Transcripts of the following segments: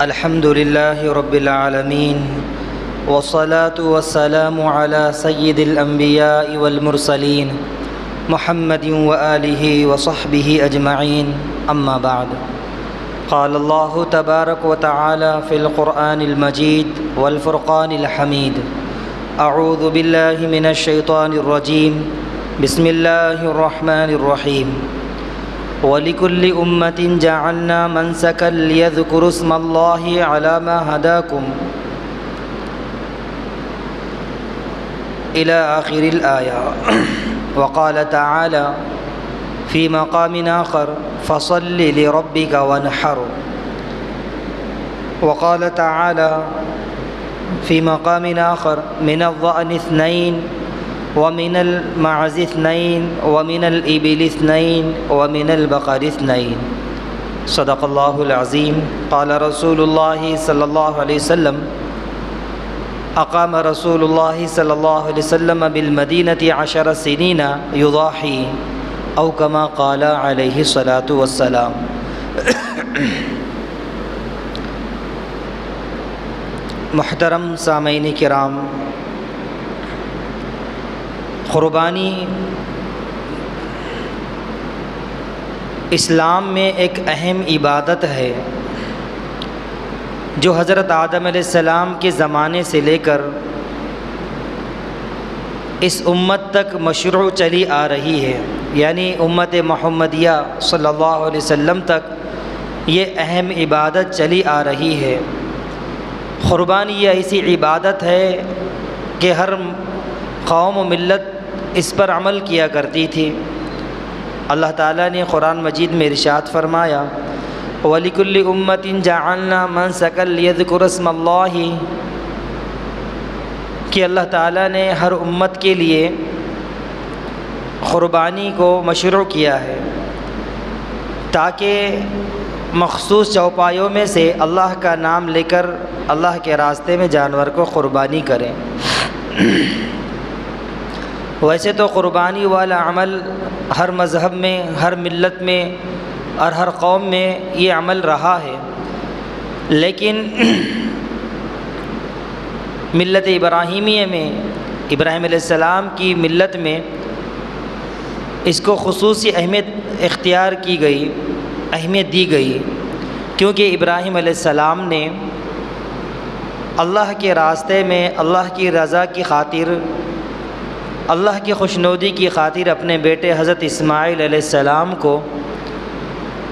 الحمد لله رب العالمين والصلاة والسلام على سيد الأنبياء والمرسلين محمد وآله وصحبه أجمعين أما بعد قال الله تبارك وتعالى في القرآن المجيد والفرقان الحميد أعوذ بالله من الشيطان الرجيم بسم الله الرحمن الرحيم وَلِكُلِّ أُمَّةٍ جَعَلْنَا مَنْسَكًا لِيَذْكُرُوا اسْمَ اللَّهِ عَلَى مَا هَدَاكُمْ إلى آخر الآية وقال تعالى في مقام آخر فصل لربك وانحر وقال تعالى في مقام آخر من الضأن اثنين ومن المعز اثنين ومن الإبل اثنين ومن البقر اثنين صدق الله العظيم قال رسول الله صلى الله عليه وسلم أقام رسول الله صلى الله عليه وسلم بالمدينة 10 سنين يضاحي أو كما قال عليه الصلاة والسلام۔ محترم سامعین کرام، قربانی اسلام میں ایک اہم عبادت ہے جو حضرت آدم علیہ السلام کے زمانے سے لے کر اس امت تک مشروع چلی آ رہی ہے، یعنی امت محمدیہ صلی اللہ علیہ وسلم تک یہ اہم عبادت چلی آ رہی ہے۔ قربانی یہ ایسی عبادت ہے کہ ہر قوم و ملت اس پر عمل کیا کرتی تھی۔ اللہ تعالیٰ نے قرآن مجید میں ارشاد فرمایا وَلِكُلِّ أُمَّةٍ جَعَلْنَا مَنْسَكًا لِيَذْكُرُوا اسْمَ اللَّهِ، کہ اللہ تعالیٰ نے ہر امت کے لیے قربانی کو مشروع کیا ہے تاکہ مخصوص چوپایوں میں سے اللہ کا نام لے کر اللہ کے راستے میں جانور کو قربانی کریں۔ ویسے تو قربانی والا عمل ہر مذہب میں، ہر ملت میں اور ہر قوم میں یہ عمل رہا ہے، لیکن ملت ابراہیمیہ میں، ابراہیم علیہ السلام کی ملت میں اس کو خصوصی اہمیت دی گئی کیونکہ ابراہیم علیہ السلام نے اللہ کے راستے میں اللہ کی رضا کی خاطر، اللہ کی خوشنودی کی خاطر اپنے بیٹے حضرت اسماعیل علیہ السلام کو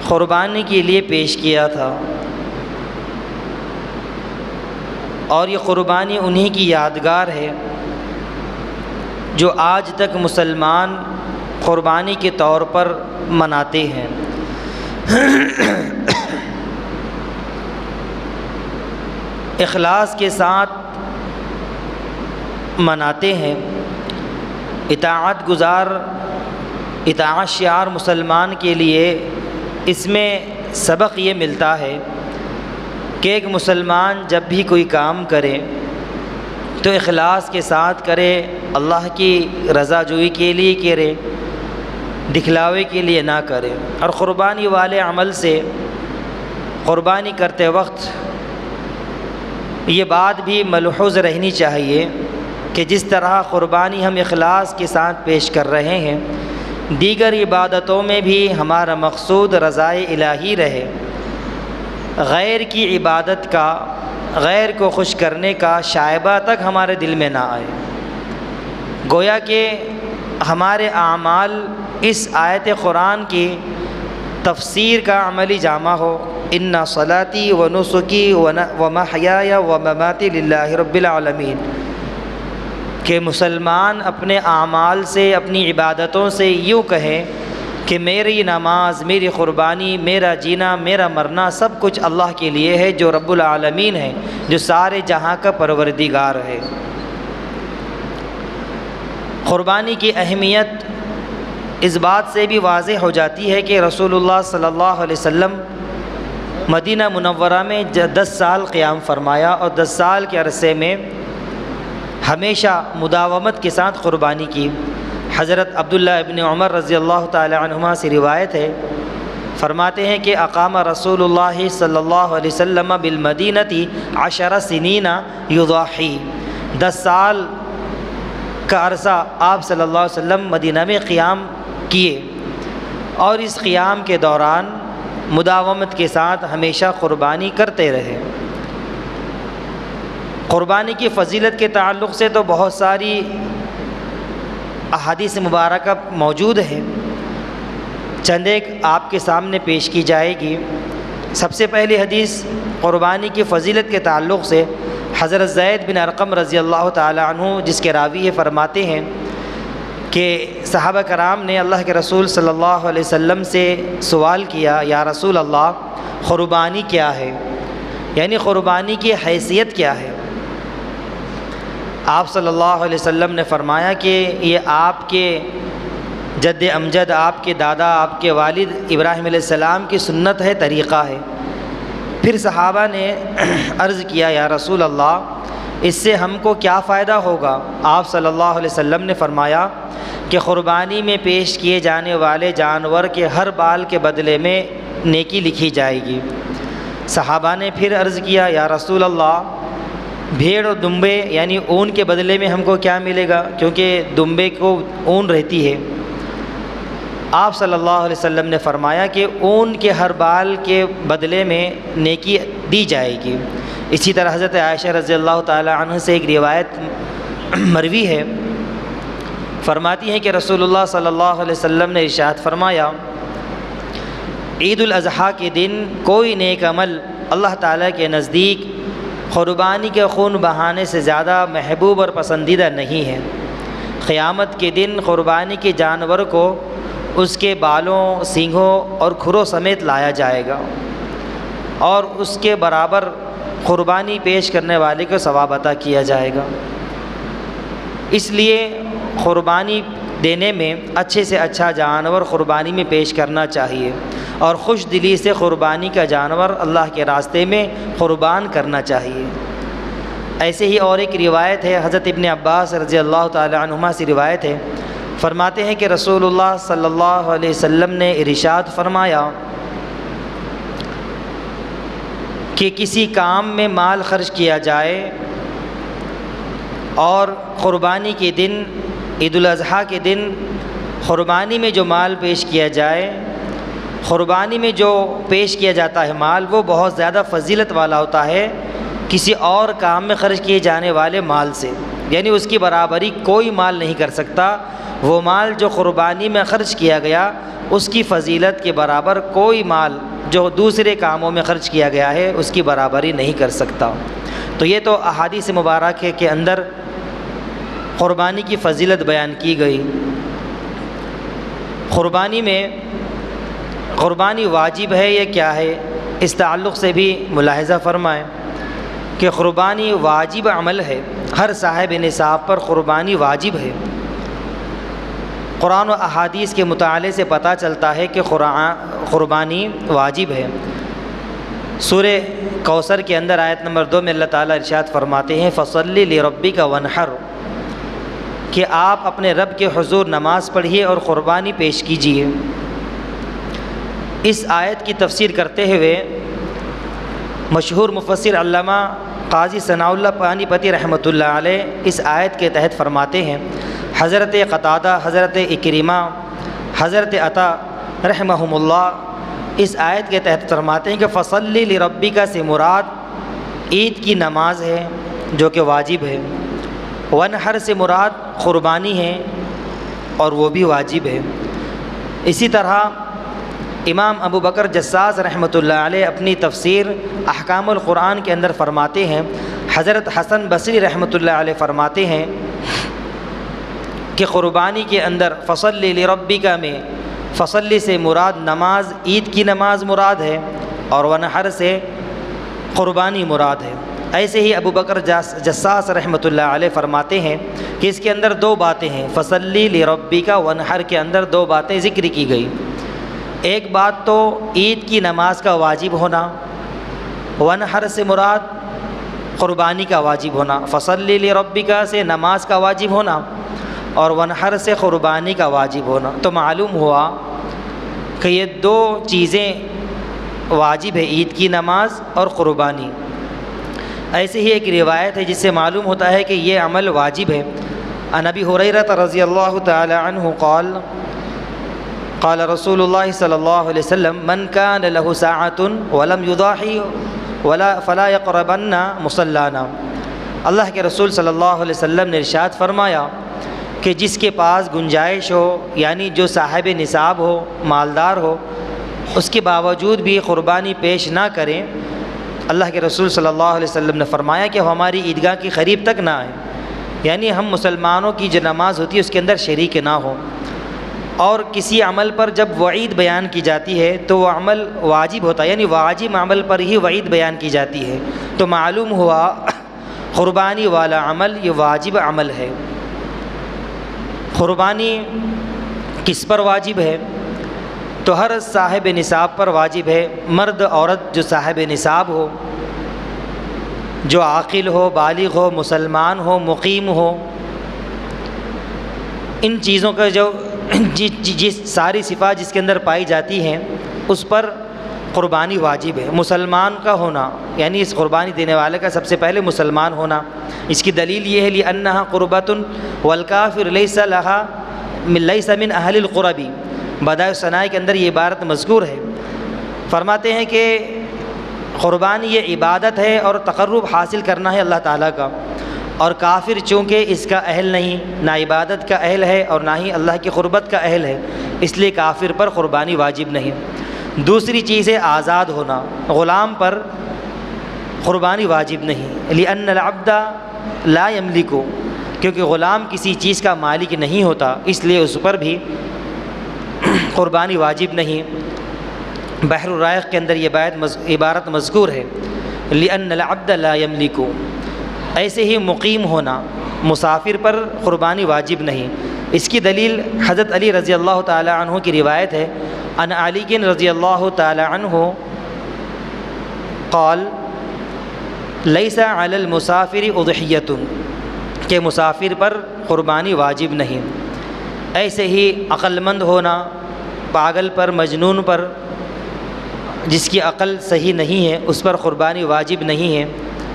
قربانی کے لیے پیش کیا تھا، اور یہ قربانی انہی کی یادگار ہے جو آج تک مسلمان قربانی کے طور پر مناتے ہیں۔ اخلاص کے ساتھ مناتے ہیں۔ اطاعت شعار مسلمان کے لیے اس میں سبق یہ ملتا ہے کہ ایک مسلمان جب بھی کوئی کام کرے تو اخلاص کے ساتھ کرے، اللہ کی رضا جوئی کے لیے کرے، دکھلاوے کے لیے نہ کرے۔ اور قربانی والے عمل سے قربانی کرتے وقت یہ بات بھی ملحوظ رہنی چاہیے کہ جس طرح قربانی ہم اخلاص کے ساتھ پیش کر رہے ہیں، دیگر عبادتوں میں بھی ہمارا مقصود رضائے الہی رہے، غیر کی عبادت کا، غیر کو خوش کرنے کا شائبہ تک ہمارے دل میں نہ آئے، گویا کہ ہمارے اعمال اس آیت قرآن کی تفسیر کا عملی جامع ہو۔ ان صلاتی و نسکی و محیای و مماتی للہ رب العالمین، کہ مسلمان اپنے اعمال سے، اپنی عبادتوں سے یوں کہیں کہ میری نماز، میری قربانی، میرا جینا، میرا مرنا سب کچھ اللہ کے لیے ہے جو رب العالمین ہے، جو سارے جہاں کا پروردگار ہے۔ قربانی کی اہمیت اس بات سے بھی واضح ہو جاتی ہے کہ رسول اللہ صلی اللہ علیہ وسلم مدینہ منورہ میں 10 سال قیام فرمایا، اور 10 سال کے عرصے میں ہمیشہ مداومت کے ساتھ قربانی کی۔ حضرت عبداللہ ابن عمر رضی اللہ تعالی عنہما سے روایت ہے فرماتے ہیں کہ اقام رسول اللہ صلی اللہ علیہ وسلم بالمدینتی 10 سنین یضاحی، 10 سال کا عرصہ آپ صلی اللہ علیہ وسلم مدینہ میں قیام کیے، اور اس قیام کے دوران مداومت کے ساتھ ہمیشہ قربانی کرتے رہے۔ قربانی کی فضیلت کے تعلق سے تو بہت ساری احادیث مبارکہ موجود ہیں، چند ایک آپ کے سامنے پیش کی جائے گی۔ سب سے پہلی حدیث قربانی کی فضیلت کے تعلق سے حضرت زید بن ارقم رضی اللہ تعالی عنہ، جس کے راوی یہ فرماتے ہیں کہ صحابہ کرام نے اللہ کے رسول صلی اللہ علیہ وسلم سے سوال کیا، یا رسول اللہ قربانی کیا ہے، یعنی قربانی کی حیثیت کیا ہے؟ آپ صلی اللہ علیہ وسلم نے فرمایا کہ یہ آپ کے جد امجد، آپ کے دادا، آپ کے والد ابراہیم علیہ السلام کی سنت ہے، طریقہ ہے۔ پھر صحابہ نے عرض کیا، یا رسول اللہ اس سے ہم کو کیا فائدہ ہوگا؟ آپ صلی اللہ علیہ وسلم نے فرمایا کہ قربانی میں پیش کیے جانے والے جانور کے ہر بال کے بدلے میں نیکی لکھی جائے گی۔ صحابہ نے پھر عرض کیا، یا رسول اللہ بھیڑ اور دمبے یعنی اون کے بدلے میں ہم کو کیا ملے گا؟ کیونکہ دمبے کو اون رہتی ہے۔ آپ صلی اللہ علیہ وسلم نے فرمایا کہ اون کے ہر بال کے بدلے میں نیکی دی جائے گی۔ اسی طرح حضرت عائشہ رضی اللہ تعالی عنہ سے ایک روایت مروی ہے، فرماتی ہیں کہ رسول اللہ صلی اللہ علیہ وسلم نے ارشاد فرمایا، عید الاضحیٰ کے دن کوئی نیک عمل اللہ تعالیٰ کے نزدیک قربانی کے خون بہانے سے زیادہ محبوب اور پسندیدہ نہیں ہے۔ قیامت کے دن قربانی کے جانور کو اس کے بالوں، سینگوں اور کھروں سمیت لایا جائے گا، اور اس کے برابر قربانی پیش کرنے والے کو ثواب عطا کیا جائے گا۔ اس لیے قربانی دینے میں اچھے سے اچھا جانور قربانی میں پیش کرنا چاہیے، اور خوش دلی سے قربانی کا جانور اللہ کے راستے میں قربان کرنا چاہیے۔ ایسے ہی اور ایک روایت ہے، حضرت ابن عباس رضی اللہ تعالی عنہما سے روایت ہے، فرماتے ہیں کہ رسول اللہ صلی اللہ علیہ وسلم نے ارشاد فرمایا کہ کسی کام میں مال خرچ کیا جائے اور قربانی کے دن، عید الاضحیٰ کے دن قربانی میں جو مال پیش کیا جائے، قربانی میں جو پیش کیا جاتا ہے مال، وہ بہت زیادہ فضیلت والا ہوتا ہے کسی اور کام میں خرچ کیے جانے والے مال سے، یعنی اس کی برابری کوئی مال نہیں کر سکتا۔ وہ مال جو قربانی میں خرچ کیا گیا، اس کی فضیلت کے برابر کوئی مال جو دوسرے کاموں میں خرچ کیا گیا ہے اس کی برابری نہیں کر سکتا۔ تو یہ تو احادیث مبارکہ کے اندر قربانی کی فضیلت بیان کی گئی۔ قربانی میں قربانی واجب ہے یا کیا ہے، اس تعلق سے بھی ملاحظہ فرمائیں کہ قربانی واجب عمل ہے، ہر صاحب نصاب پر قربانی واجب ہے۔ قرآن و احادیث کے مطالعے سے پتہ چلتا ہے کہ قربانی واجب ہے۔ سورہ کوثر کے اندر آیت نمبر 2 میں اللہ تعالیٰ ارشاد فرماتے ہیں، فَصَلِّ لِرَبِّكَ وَانْحَرْ، کہ آپ اپنے رب کے حضور نماز پڑھیے اور قربانی پیش کیجیے۔ اس آیت کی تفسیر کرتے ہوئے مشہور مفسر علامہ قاضی ثناء اللہ پانی پتی رحمۃ اللہ علیہ اس آیت کے تحت فرماتے ہیں، حضرت قتادہ، حضرت اکرمہ، حضرت عطا رحمہم اللہ اس آیت کے تحت فرماتے ہیں کہ فصلی لربک سے مراد عید کی نماز ہے جو کہ واجب ہے، ونحر سے مراد قربانی ہے اور وہ بھی واجب ہے۔ اسی طرح امام ابو بکر جساس رحمۃ اللہ علیہ اپنی تفسیر احکام القرآن کے اندر فرماتے ہیں، حضرت حسن بصری رحمۃ اللہ علیہ فرماتے ہیں کہ قربانی کے اندر فصلی لربک میں فصلی سے مراد نماز، عید کی نماز مراد ہے، اور ونحر سے قربانی مراد ہے۔ ایسے ہی ابو بکر جساس رحمۃ اللہ علیہ فرماتے ہیں کہ اس کے اندر دو باتیں ہیں، فصلی لربک ونحر کے اندر دو باتیں ذکر کی گئی۔ ایک بات تو عید کی نماز کا واجب ہونا، ونحر سے مراد قربانی کا واجب ہونا، فصلی لربک سے نماز کا واجب ہونا اور ونحر سے قربانی کا واجب ہونا۔ تو معلوم ہوا کہ یہ دو چیزیں واجب ہے، عید کی نماز اور قربانی۔ ایسے ہی ایک روایت ہے جس سے معلوم ہوتا ہے کہ یہ عمل واجب ہے۔ عن ابی ہریرہ رضی اللہ تعالی عنہ قال قال رسول اللہ صلی اللہ علیہ وسلم من کان له ساعة ولم یضاحی فلا یقربن مصلانا۔ اللہ کے رسول صلی اللہ علیہ وسلم نے ارشاد فرمایا کہ جس کے پاس گنجائش ہو، یعنی جو صاحب نصاب ہو، مالدار ہو، اس کے باوجود بھی قربانی پیش نہ کریں، اللہ کے رسول صلی اللہ علیہ وسلم نے فرمایا کہ وہ ہماری عیدگاہ کے قریب تک نہ آئیں، یعنی ہم مسلمانوں کی جو نماز ہوتی ہے اس کے اندر شریک نہ ہوں۔ اور کسی عمل پر جب وعید بیان کی جاتی ہے تو وہ عمل واجب ہوتا ہے، یعنی واجب عمل پر ہی وعید بیان کی جاتی ہے، تو معلوم ہوا قربانی والا عمل یہ واجب عمل ہے۔ قربانی کس پر واجب ہے؟ تو ہر صاحب نصاب پر واجب ہے، مرد عورت جو صاحب نصاب ہو، جو عاقل ہو، بالغ ہو، مسلمان ہو، مقیم ہو، ان چیزوں کا جو جس ساری صفات جس کے اندر پائی جاتی ہیں اس پر قربانی واجب ہے۔ مسلمان کا ہونا، یعنی اس قربانی دینے والے کا سب سے پہلے مسلمان ہونا۔ اس کی دلیل یہ ہے لأنہا قربۃ والکافر لیس من اہل القرب، بدائع ثناء کے اندر یہ عبارت مذکور ہے۔ فرماتے ہیں کہ قربانی یہ عبادت ہے اور تقرب حاصل کرنا ہے اللہ تعالیٰ کا، اور کافر چونکہ اس کا اہل نہیں، نہ عبادت کا اہل ہے اور نہ ہی اللہ کی قربت کا اہل ہے، اس لیے کافر پر قربانی واجب نہیں۔ دوسری چیز ہے آزاد ہونا، غلام پر قربانی واجب نہیں، لأن العبد لا یملک، کیونکہ غلام کسی چیز کا مالک نہیں ہوتا، اس لیے اس پر بھی قربانی واجب نہیں۔ بحر الرائق کے اندر یہ عبارت مذکور ہے لأن العبد لا یملک۔ ایسے ہی مقیم ہونا، مسافر پر قربانی واجب نہیں۔ اس کی دلیل حضرت علی رضی اللہ تعالی عنہ کی روایت ہے، عن علی رضی اللہ تعالی عنہ قال لیس علی المسافر اضحیۃ، کہ مسافر پر قربانی واجب نہیں۔ ایسے ہی عقل مند ہونا، پاگل پر، مجنون پر، جس کی عقل صحیح نہیں ہے اس پر قربانی واجب نہیں ہے۔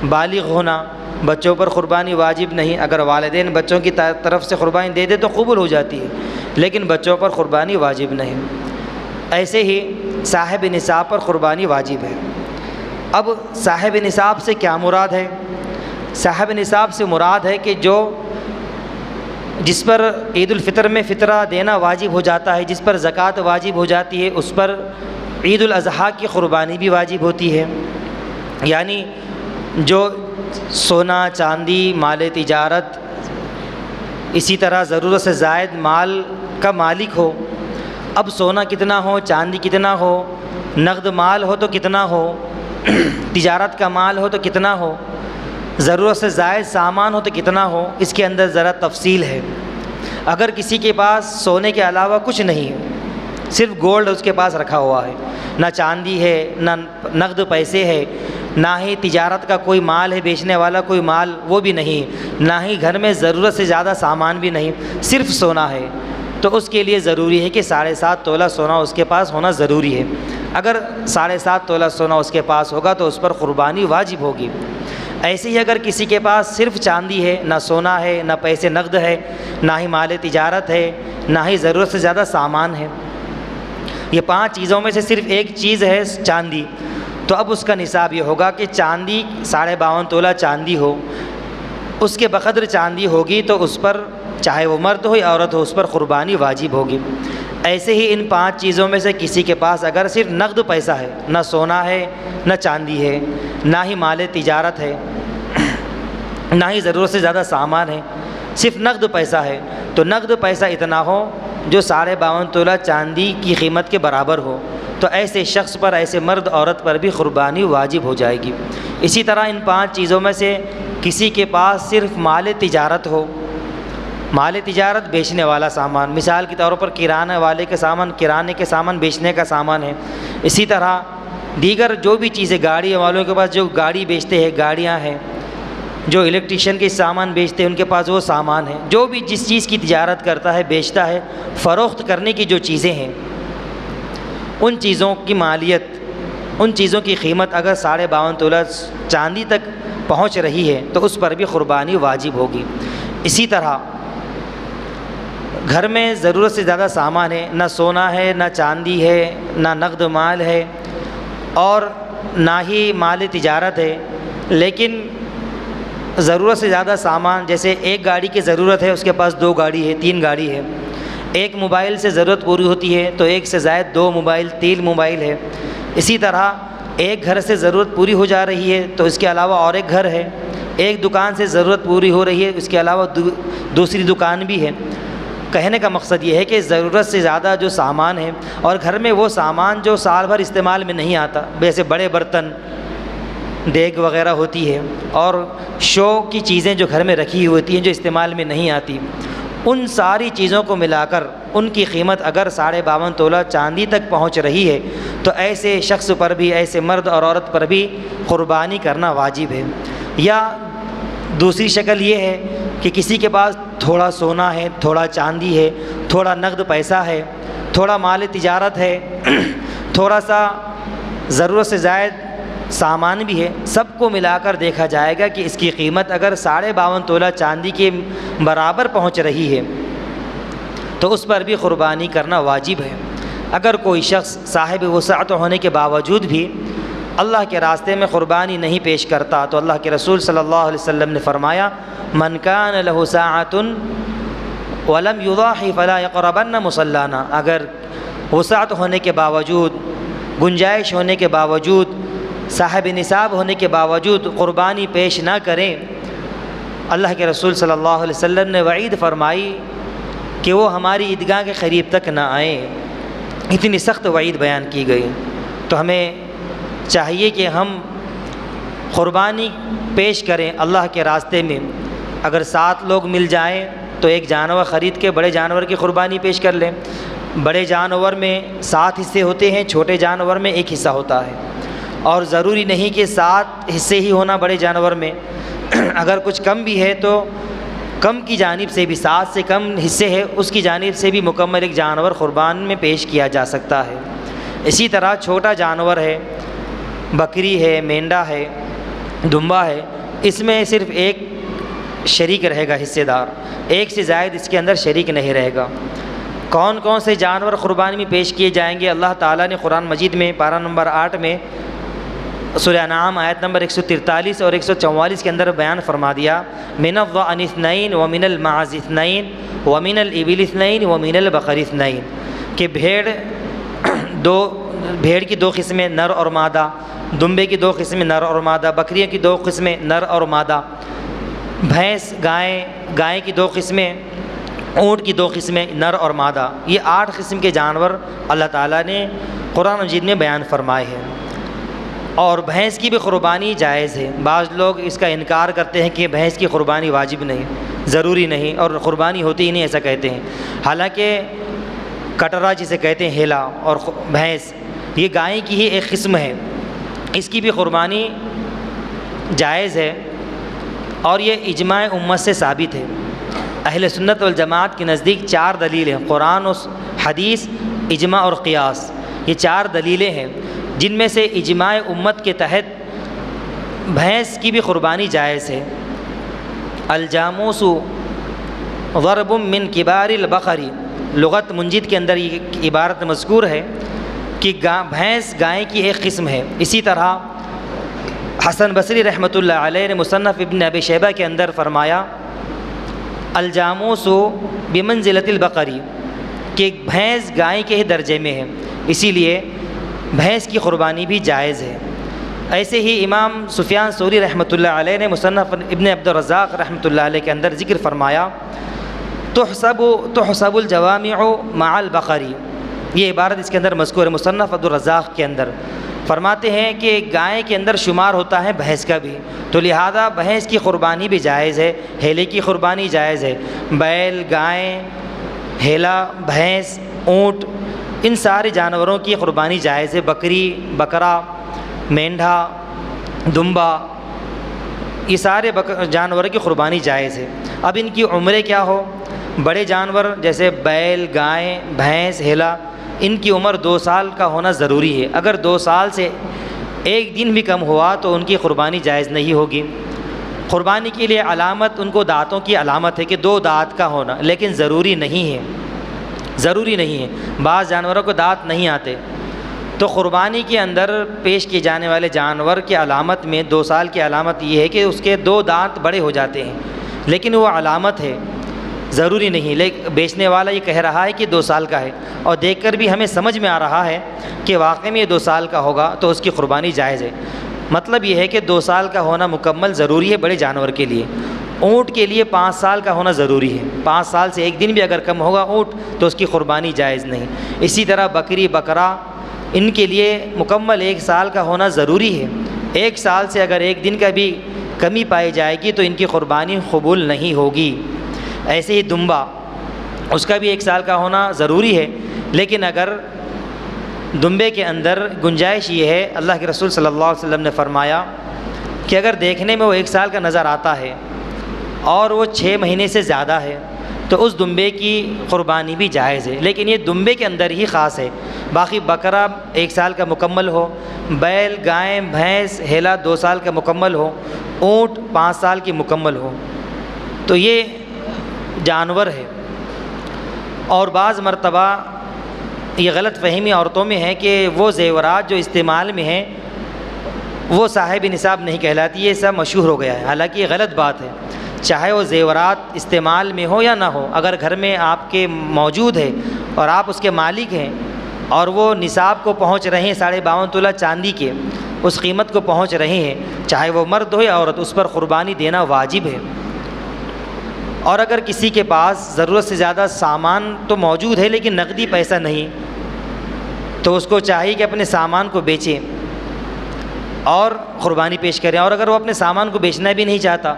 بالغ ہونا، بچوں پر قربانی واجب نہیں، اگر والدین بچوں کی طرف سے قربانی دے دے تو قبول ہو جاتی ہے، لیکن بچوں پر قربانی واجب نہیں۔ ایسے ہی صاحب نصاب پر قربانی واجب ہے۔ اب صاحب نصاب سے کیا مراد ہے؟ صاحب نصاب سے مراد ہے کہ جس پر عید الفطر میں فطرہ دینا واجب ہو جاتا ہے، جس پر زکوٰۃ واجب ہو جاتی ہے، اس پر عید الاضحیٰ کی قربانی بھی واجب ہوتی ہے۔ یعنی جو سونا، چاندی، مال تجارت، اسی طرح ضرورت سے زائد مال کا مالک ہو، اب سونا کتنا ہو، چاندی کتنا ہو، نقد مال ہو تو کتنا ہو، تجارت کا مال ہو تو کتنا ہو، ضرورت سے زائد سامان ہو تو کتنا ہو، اس کے اندر ذرا تفصیل ہے۔ اگر کسی کے پاس سونے کے علاوہ کچھ نہیں ہے، صرف گولڈ اس کے پاس رکھا ہوا ہے، نہ چاندی ہے، نہ نقد پیسے ہے، نہ ہی تجارت کا کوئی مال ہے، بیچنے والا کوئی مال وہ بھی نہیں، نہ ہی گھر میں ضرورت سے زیادہ سامان بھی نہیں، صرف سونا ہے، تو اس کے لیے ضروری ہے کہ 7.5 تولہ سونا اس کے پاس ہونا ضروری ہے۔ اگر 7.5 تولہ سونا اس کے پاس ہوگا تو اس پر قربانی واجب ہوگی۔ ایسے ہی اگر کسی کے پاس صرف چاندی ہے، نہ سونا ہے، نہ پیسے نقد ہے، نہ ہی مال تجارت ہے، نہ ہی ضرورت سے زیادہ سامان ہے، یہ 5 چیزوں میں سے صرف ایک چیز ہے چاندی، تو اب اس کا نصاب یہ ہوگا کہ چاندی 52.5 تولہ چاندی ہو، اس کے بقدر چاندی ہوگی تو اس پر چاہے وہ مرد ہو یا عورت ہو اس پر قربانی واجب ہوگی۔ ایسے ہی ان 5 چیزوں میں سے کسی کے پاس اگر صرف نقد پیسہ ہے، نہ سونا ہے، نہ چاندی ہے، نہ ہی مال تجارت ہے، نہ ہی ضرورت سے زیادہ سامان ہے، صرف نقد پیسہ ہے، تو نقد پیسہ اتنا ہو جو 52.5 تولہ چاندی کی قیمت کے برابر ہو، تو ایسے شخص پر، ایسے مرد عورت پر بھی قربانی واجب ہو جائے گی۔ اسی طرح ان 5 چیزوں میں سے کسی کے پاس صرف مال تجارت ہو، مال تجارت بیچنے والا سامان، مثال کے طور پر کرانے والے کے سامان، کرانے کے سامان بیچنے کا سامان ہے، اسی طرح دیگر جو بھی چیزیں، گاڑی والوں کے پاس جو گاڑی بیچتے ہیں، گاڑیاں ہیں، جو الیکٹریشین کے سامان بیچتے ہیں ان کے پاس وہ سامان ہے، جو بھی جس چیز کی تجارت کرتا ہے، بیچتا ہے، فروخت کرنے کی جو چیزیں ہیں ان چیزوں کی مالیت، ان چیزوں کی قیمت اگر 52.5 تولہ چاندی تک پہنچ رہی ہے تو اس پر بھی قربانی واجب ہوگی۔ اسی طرح گھر میں ضرورت سے زیادہ سامان ہے، نہ سونا ہے، نہ چاندی ہے، نہ نقد مال ہے، اور نہ ہی مال تجارت ہے، لیکن ضرورت سے زیادہ سامان، جیسے ایک گاڑی کی ضرورت ہے، اس کے پاس 2 گاڑی ہے، 3 گاڑی ہے، ایک موبائل سے ضرورت پوری ہوتی ہے تو ایک سے زائد 2 موبائل، 3 موبائل ہے۔ اسی طرح ایک گھر سے ضرورت پوری ہو جا رہی ہے تو اس کے علاوہ اور ایک گھر ہے، ایک دکان سے ضرورت پوری ہو رہی ہے، اس کے علاوہ دوسری دکان بھی ہے۔ کہنے کا مقصد یہ ہے کہ ضرورت سے زیادہ جو سامان ہے، اور گھر میں وہ سامان جو سال بھر استعمال میں نہیں آتا، جیسے بڑے برتن، دیگ وغیرہ ہوتی ہے، اور شو کی چیزیں جو گھر میں رکھی ہوتی ہیں جو استعمال میں نہیں آتی، ان ساری چیزوں کو ملا کر ان کی قیمت اگر 52.5 تولہ چاندی تک پہنچ رہی ہے تو ایسے شخص پر بھی، ایسے مرد اور عورت پر بھی قربانی کرنا واجب ہے۔ یا دوسری شکل یہ ہے کہ کسی کے پاس تھوڑا سونا ہے، تھوڑا چاندی ہے، تھوڑا نقد پیسہ ہے، تھوڑا مال تجارت ہے، تھوڑا سا ضرورت سے زائد سامان بھی ہے، سب کو ملا کر دیکھا جائے گا کہ اس کی قیمت اگر 52.5 تولہ چاندی کے برابر پہنچ رہی ہے تو اس پر بھی قربانی کرنا واجب ہے۔ اگر کوئی شخص صاحب وسعت ہونے کے باوجود بھی اللہ کے راستے میں قربانی نہیں پیش کرتا تو اللہ کے رسول صلی اللہ علیہ وسلم نے فرمایا، من کان لہ ساعۃ ولم یضاحی فلا یقربن مصلانا، اگر وسعت ہونے کے باوجود، گنجائش ہونے کے باوجود، صاحب نصاب ہونے کے باوجود قربانی پیش نہ کریں، اللہ کے رسول صلی اللہ علیہ وسلم نے وعید فرمائی کہ وہ ہماری عیدگاہ کے قریب تک نہ آئیں۔ اتنی سخت وعید بیان کی گئی۔ تو ہمیں چاہیے کہ ہم قربانی پیش کریں اللہ کے راستے میں۔ اگر 7 لوگ مل جائیں تو ایک جانور خرید کے بڑے جانور کی قربانی پیش کر لیں۔ بڑے جانور میں 7 حصے ہوتے ہیں، چھوٹے جانور میں 1 حصہ ہوتا ہے، اور ضروری نہیں کہ 7 حصے ہی ہونا بڑے جانور میں، اگر کچھ کم بھی ہے تو کم کی جانب سے بھی، 7 سے کم حصے ہے اس کی جانب سے بھی مکمل ایک جانور قربان میں پیش کیا جا سکتا ہے۔ اسی طرح چھوٹا جانور ہے، بکری ہے، مینڈا ہے، دمبا ہے، اس میں صرف ایک شریک رہے گا، حصے دار، ایک سے زائد اس کے اندر شریک نہیں رہے گا۔ کون کون سے جانور قربانی میں پیش کیے جائیں گے؟ اللہ تعالیٰ نے قرآن مجید میں پارہ نمبر 8 میں سورہ انعام آیت نمبر 143 اور 144 کے اندر بیان فرما دیا، من الضأن اثنین ومن المعز اثنین ومن الابل اثنین ومن البقر اثنین، کہ بھیڑ کی 2 قسمیں نر اور مادہ، دمبے کی 2 قسمیں نر اور مادہ، بکریوں کی 2 قسمیں نر اور مادہ، بھینس گائے کی 2 قسمیں، اونٹ کی 2 قسمیں نر اور مادہ، یہ 8 قسم کے جانور اللہ تعالیٰ نے قرآن مجید میں بیان فرمائے ہیں۔ اور بھینس کی بھی قربانی جائز ہے۔ بعض لوگ اس کا انکار کرتے ہیں کہ بھینس کی قربانی واجب نہیں، ضروری نہیں، اور قربانی ہوتی ہی نہیں، ایسا کہتے ہیں۔ حالانکہ کٹرا جسے کہتے ہیں ہیلا، اور بھینس یہ گائے کی ہی ایک قسم ہے، اس کی بھی قربانی جائز ہے، اور یہ اجماع امت سے ثابت ہے۔ اہل سنت والجماعت کے نزدیک 4 دلیلیں، قرآن و حدیث، اجماع اور قیاس، یہ 4 دلیلیں ہیں جن میں سے اجماع امت کے تحت بھینس کی بھی قربانی جائز ہے۔ الجاموس ضرب من کبار البقر، لغت منجد کے اندر یہ عبارت مذکور ہے کہ بھینس گائے کی ایک قسم ہے۔ اسی طرح حسن بصری رحمۃ اللہ علیہ نے مصنف ابن ابی شیبہ کے اندر فرمایا، الجاموس بمنزلۃ البقری، کہ بھینس گائے کے ہی درجے میں ہے، اسی لیے بھینس کی قربانی بھی جائز ہے۔ ایسے ہی امام سفیان ثوری رحمۃ اللہ علیہ نے مصنف ابن عبد الرزاق رحمۃ اللہ علیہ کے اندر ذکر فرمایا، تحسب الجوامع مع البقری، یہ عبارت اس کے اندر مذکور ہے مصنف عبد الرزاق کے اندر، فرماتے ہیں کہ گائے کے اندر شمار ہوتا ہے بھینس کا بھی، تو لہذا بھینس کی قربانی بھی جائز ہے، ہیلے کی قربانی جائز ہے۔ بیل، گائے، ہیلا، بھینس، اونٹ، ان سارے جانوروں کی قربانی جائز ہے۔ بکری، بکرا، مینڈھا، دمبا، یہ سارے جانوروں کی قربانی جائز ہے۔ اب ان کی عمریں کیا ہو؟ بڑے جانور جیسے بیل، گائے، بھینس، ہیلا، ان کی عمر 2 سال کا ہونا ضروری ہے۔ اگر 2 سال سے ایک دن بھی کم ہوا تو ان کی قربانی جائز نہیں ہوگی۔ قربانی کے لیے علامت ان کو دانتوں کی علامت ہے کہ 2 دانت کا ہونا، لیکن ضروری نہیں ہے، ضروری نہیں ہے۔ بعض جانوروں کو دانت نہیں آتے، تو قربانی کے اندر پیش کیے جانے والے جانور کی علامت میں 2 سال کی علامت یہ ہے کہ اس کے 2 دانت بڑے ہو جاتے ہیں، لیکن وہ علامت ہے، ضروری نہیں۔ لیکن بیچنے والا یہ کہہ رہا ہے کہ 2 سال کا ہے، اور دیکھ کر بھی ہمیں سمجھ میں آ رہا ہے کہ واقعی میں یہ 2 سال کا ہوگا تو اس کی قربانی جائز ہے۔ مطلب یہ ہے کہ 2 سال کا ہونا مکمل ضروری ہے بڑے جانور کے لیے۔ اونٹ کے لیے 5 سال کا ہونا ضروری ہے، 5 سال سے ایک دن بھی اگر کم ہوگا اونٹ تو اس کی قربانی جائز نہیں۔ اسی طرح بکری بکرا ان کے لیے مکمل 1 سال کا ہونا ضروری ہے۔ 1 سال سے اگر ایک دن کا بھی کمی پائی جائے گی تو ان کی قربانی قبول نہیں ہوگی۔ ایسے ہی دمبا، اس کا بھی 1 سال کا ہونا ضروری ہے، لیکن اگر دمبے کے اندر گنجائش یہ ہے، اللہ کے رسول صلی اللہ علیہ وسلم نے فرمایا کہ اگر دیکھنے میں وہ 1 سال کا نظر آتا ہے اور وہ 6 مہینے سے زیادہ ہے تو اس دمبے کی قربانی بھی جائز ہے، لیکن یہ دمبے کے اندر ہی خاص ہے۔ باقی بکرا 1 سال کا مکمل ہو، بیل گائے بھینس ہیلا 2 سال کا مکمل ہو، اونٹ 5 سال کی مکمل ہو، تو یہ جانور ہے۔ اور بعض مرتبہ یہ غلط فہمی عورتوں میں ہے کہ وہ زیورات جو استعمال میں ہیں وہ صاحب نصاب نہیں کہلاتی، یہ سب مشہور ہو گیا ہے، حالانکہ یہ غلط بات ہے۔ چاہے وہ زیورات استعمال میں ہو یا نہ ہو، اگر گھر میں آپ کے موجود ہے اور آپ اس کے مالک ہیں اور وہ نصاب کو پہنچ رہے ہیں 52.5 تولہ چاندی کے، اس قیمت کو پہنچ رہے ہیں، چاہے وہ مرد ہو یا عورت، اس پر قربانی دینا واجب ہے۔ اور اگر کسی کے پاس ضرورت سے زیادہ سامان تو موجود ہے لیکن نقدی پیسہ نہیں، تو اس کو چاہیے کہ اپنے سامان کو بیچے اور قربانی پیش کریں۔ اور اگر وہ اپنے سامان کو بیچنا بھی نہیں چاہتا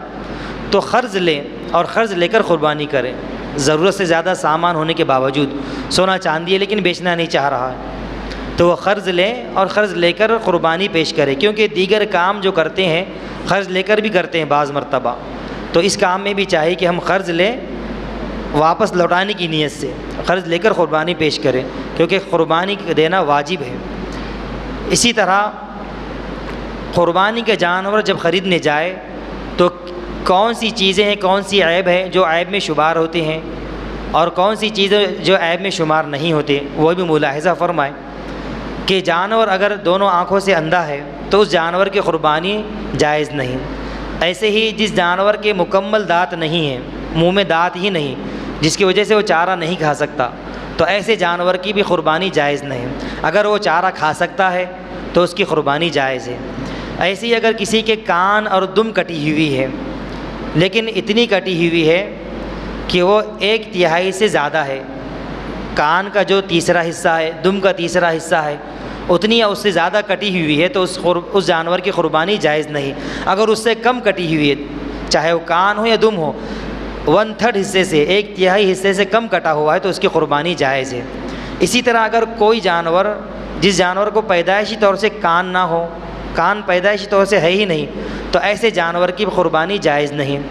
تو قرض لے اور قرض لے کر قربانی کرے۔ ضرورت سے زیادہ سامان ہونے کے باوجود سونا چاندی ہے لیکن بیچنا نہیں چاہ رہا ہے، تو وہ قرض لے اور قرض لے کر قربانی پیش کرے، کیونکہ دیگر کام جو کرتے ہیں قرض لے کر بھی کرتے ہیں بعض مرتبہ، تو اس کام میں بھی چاہیے کہ ہم قرض لیں واپس لوٹانے کی نیت سے، قرض لے کر قربانی پیش کریں، کیونکہ قربانی دینا واجب ہے۔ اسی طرح قربانی کے جانور جب خریدنے جائے تو کون سی چیزیں ہیں، کون سی عیب ہے جو عیب میں شمار ہوتے ہیں اور کون سی چیزیں جو عیب میں شمار نہیں ہوتے، وہ بھی ملاحظہ فرمائیں کہ جانور اگر دونوں آنکھوں سے اندھا ہے تو اس جانور کی قربانی جائز نہیں۔ ایسے ہی جس جانور کے مکمل دانت نہیں ہیں، منہ میں دانت ہی نہیں، جس کی وجہ سے وہ چارہ نہیں کھا سکتا، تو ایسے جانور کی بھی قربانی جائز نہیں۔ اگر وہ چارہ کھا سکتا ہے تو اس کی قربانی جائز ہے۔ ایسے ہی اگر کسی کے کان اور دم کٹی ہوئی ہے، لیکن اتنی کٹی ہوئی ہے کہ وہ 1/3 سے زیادہ ہے، کان کا جو تیسرا حصہ ہے، دم کا تیسرا حصہ ہے، اتنی یا اس سے زیادہ کٹی ہوئی ہے تو اس جانور کی قربانی جائز نہیں۔ اگر اس سے کم کٹی ہوئی ہے، چاہے وہ کان ہو یا دم ہو، 1/3 حصے سے، 1/3 حصے سے کم کٹا ہوا ہے تو اس کی قربانی جائز ہے۔ اسی طرح اگر کوئی جانور، جس جانور کو پیدائشی طور سے کان نہ ہو، کان پیدائشی طور سے ہے ہی نہیں، تو ایسے جانور کی قربانی جائز نہیں۔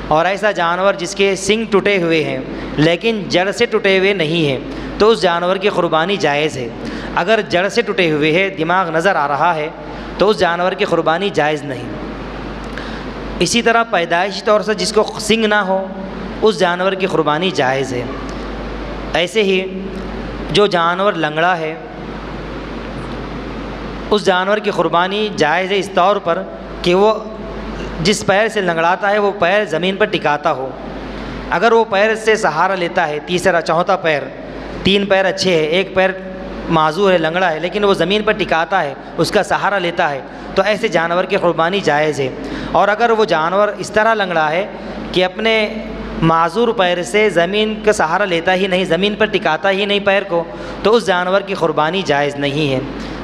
اور ایسا جانور جس کے سنگ ٹوٹے ہوئے ہیں لیکن جڑ سے ٹوٹے ہوئے نہیں ہیں تو اس جانور کی قربانی جائز ہے۔ اگر جڑ سے ٹوٹے ہوئے ہے، دماغ نظر آ رہا ہے، تو اس جانور کی قربانی جائز نہیں۔ اسی طرح پیدائشی طور سے جس کو سنگ نہ ہو، اس جانور کی قربانی جائز ہے۔ ایسے ہی جو جانور لنگڑا ہے، اس جانور کی قربانی جائز ہے اس طور پر کہ وہ جس پیر سے لنگڑاتا ہے وہ پیر زمین پر ٹکاتا ہو۔ اگر وہ پیر سے سہارا لیتا ہے، تیسرا چوتھا پیر، 3 پیر اچھے ہیں، 1 پیر معذور ہے، لنگڑا ہے، لیکن وہ زمین پر ٹکاتا ہے، اس کا سہارا لیتا ہے، تو ایسے جانور کی قربانی جائز ہے۔ اور اگر وہ جانور اس طرح لنگڑا ہے کہ اپنے معذور پیر سے زمین کا سہارا لیتا ہی نہیں، زمین پر ٹکاتا ہی نہیں پیر کو، تو اس جانور کی قربانی جائز نہیں ہے۔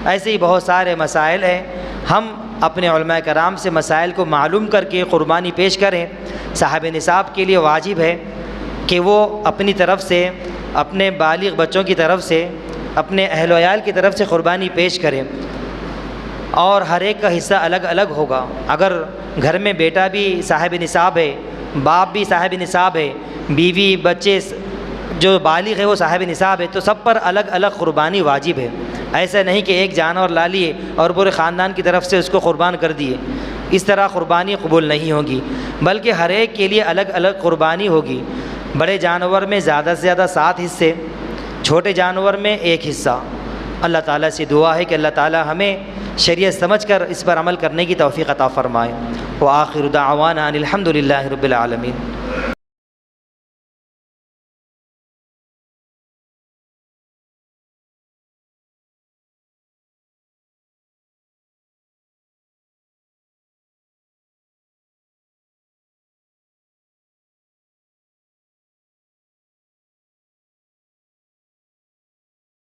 ایسے ہی بہت سارے مسائل ہیں، ہم اپنے علماء کرام سے مسائل کو معلوم کر کے قربانی پیش کریں۔ صاحب نصاب کے لیے واجب ہے کہ وہ اپنی طرف سے، اپنے بالغ بچوں کی طرف سے، اپنے اہل و عیال کی طرف سے قربانی پیش کریں، اور ہر ایک کا حصہ الگ الگ ہوگا۔ اگر گھر میں بیٹا بھی صاحب نصاب ہے، باپ بھی صاحب نصاب ہے، بیوی بچے جو بالغ ہے وہ صاحب نصاب ہے، تو سب پر الگ الگ قربانی واجب ہے۔ ایسا نہیں کہ ایک جانور لا لیے اور پورے خاندان کی طرف سے اس کو قربان کر دیے، اس طرح قربانی قبول نہیں ہوگی، بلکہ ہر ایک کے لیے الگ الگ قربانی ہوگی۔ بڑے جانور میں زیادہ سے زیادہ 7 حصے، چھوٹے جانور میں 1 حصہ۔ اللہ تعالیٰ سے دعا ہے کہ اللہ تعالیٰ ہمیں شریعت سمجھ کر اس پر عمل کرنے کی توفیق عطا فرمائے۔ وآخر دعوانا ان الحمد للہ رب العالمین۔